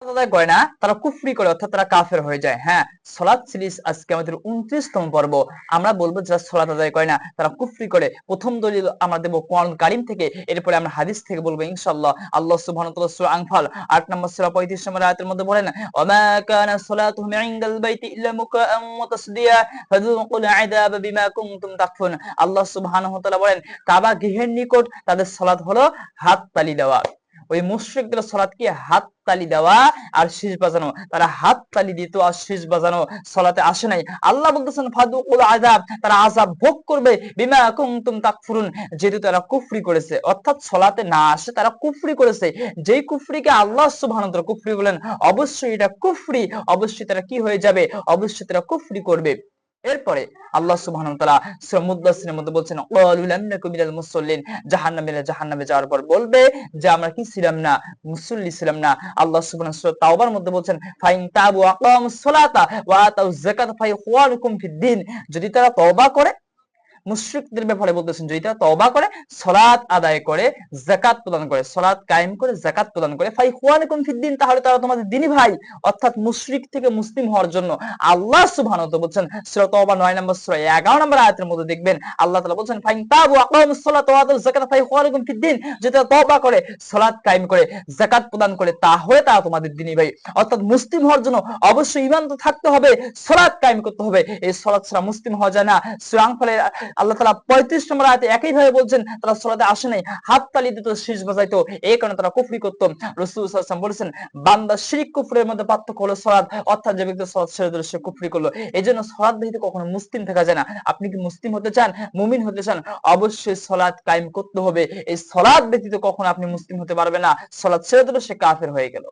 আদায় করে না তারা কুফরি করে, অর্থাৎ তারা কাফের হয়ে যায়। হ্যাঁ, সালাত সিরিজ আজকে আমাদের 29তম পর্ব। আমরা বলবো যারা সালাত আদায় করে না তারা কুফরি করে। প্রথম দলিল আমরা দেব কোরআন কারীম থেকে, এরপরে আমরা হাদিস থেকে বলবো ইনশাআল্লাহ। আল্লাহ সুবহানাহু ওয়া তাআলা সূরা আনফাল 8 নম্বর সূরা 35 নম্বর আয়াতের মধ্যে বলেন, ওয়ামা কানা সালাতুহুম ইনদাল বাইতি ইল্লা মুকাআন ওয়া তাসদিয়া ফাযুকুল আযাব বিমা কুনতুম তাকফুরুন। আল্লাহ সুবহানাহু ওয়া তাআলা বলেন, কাবা গৃহের নিকট তাদের সালাত হলো হাত তালি দেওয়া। ওই মুশরিকদের সালাত কি? হাত তালি দেওয়া আর শীষ বাজানো। তারা হাত তালি দিত আর শীষ বাজানো, সালাতে আসে নাই। আল্লাহ বলতেছেন ফাদুকুল আযাব, তারা আযাব ভোগ করবে, বিমা কুনতুম তাকফুরুন, যেহেতু তারা কুফরি করেছে। অর্থাৎ সালাতে না আসে তারা কুফরি করেছে। যেই কুফরিকে আল্লাহ সুবহানাহু ওয়া তাআলা কুফরি বলেন, অবশ্যই এটা কুফরি, অবশ্যই তারা কি হয়ে যাবে? অবশ্যই তারা কুফরি করবে। এরপরে আল্লাহ সুবহানাহু ওয়া তাআলা সূরা মুদ্দাসসিরের মধ্যে বলছেন, ক্বালু লাম নাকু মিনাল মুসাল্লিন, জাহান্নামে যাওয়ার পর বলবে যে আমরা কি ছিলাম না? মুসল্লি ছিলাম না। আল্লাহ সুবহানাহু ওয়া তাআলা সূরা তাওবার মধ্যে বলছেন, ফাইন তাবু ওয়া আকামুস সালাতা ওয়া আতাউয যাকাতা ফাইখওয়ানুকুম ফিদ-দীন, যদি তারা তওবা করে, মুশরিকদের ব্যাপারে বলতেছেন, যদি তারা তওবা করে, সালাত আদায় করে, যাকাত প্রদান করে, সালাত কায়েম করে, যাকাত প্রদান করে, ফাইখওয়ানুকুম ফিদ-দীন, তাহলে তারা তোমাদের দ্বীনি ভাই। অর্থাৎ মুশরিক থেকে মুসলিম হওয়ার জন্য আল্লাহ সুবহানাহু ওয়া তাআলা বলছেন সূরা তাওবা 9 নম্বর সূরা 11 নম্বর আয়াতের মধ্যে দেখবেন আল্লাহ তাআলা বলছেন, ফাইন তাবু ওয়া আকামুস সালাতা ওয়া আতাউয যাকাতা ফাইখওয়ানুকুম ফিদ-দীন, যদি তারা তওবা করে, সালাত কায়েম করে, যাকাত প্রদান করে, তাহলে তারা তোমাদের দ্বীনি ভাই। অর্থাৎ মুসলিম হওয়ার জন্য অবশ্যই ঈমান তো থাকতে হবে, সালাত কায়েম করতে হবে। এই সালাত ছাড়া মুসলিম হওয়া যায় না। সূরা আনফালের আল্লাহ তাআলা 35 নম্বর আয়াতে একই ভাবে বলছেন, তারা সালাতে আসে নাই, হাত তালি দিত, শীষ বাজাইতো, এই কারণে তারা কুফরি করত। রাসূল সাল্লাল্লাহু আলাইহি ওয়াসাল্লাম বলেছেন, বান্দা শিরক কুফরের মধ্যে পার্থক্য হলো সালাত, অর্থাৎ যে ব্যক্তি সালাত ছেড়ে দিল সে কুফরি করলো। এজন্য সালাত ব্যতীত কখনো মুসলিম থাকা যায় না। আপনি কি মুসলিম হতে চান, মুমিন হতে চান, অবশ্যই সালাত কায়েম করতে হবে। এই সালাত ব্যতীত কখনো আপনি মুসলিম হতে পারবেন না। সালাত ছেড়ে দিল সে কাফের হয়ে গেল।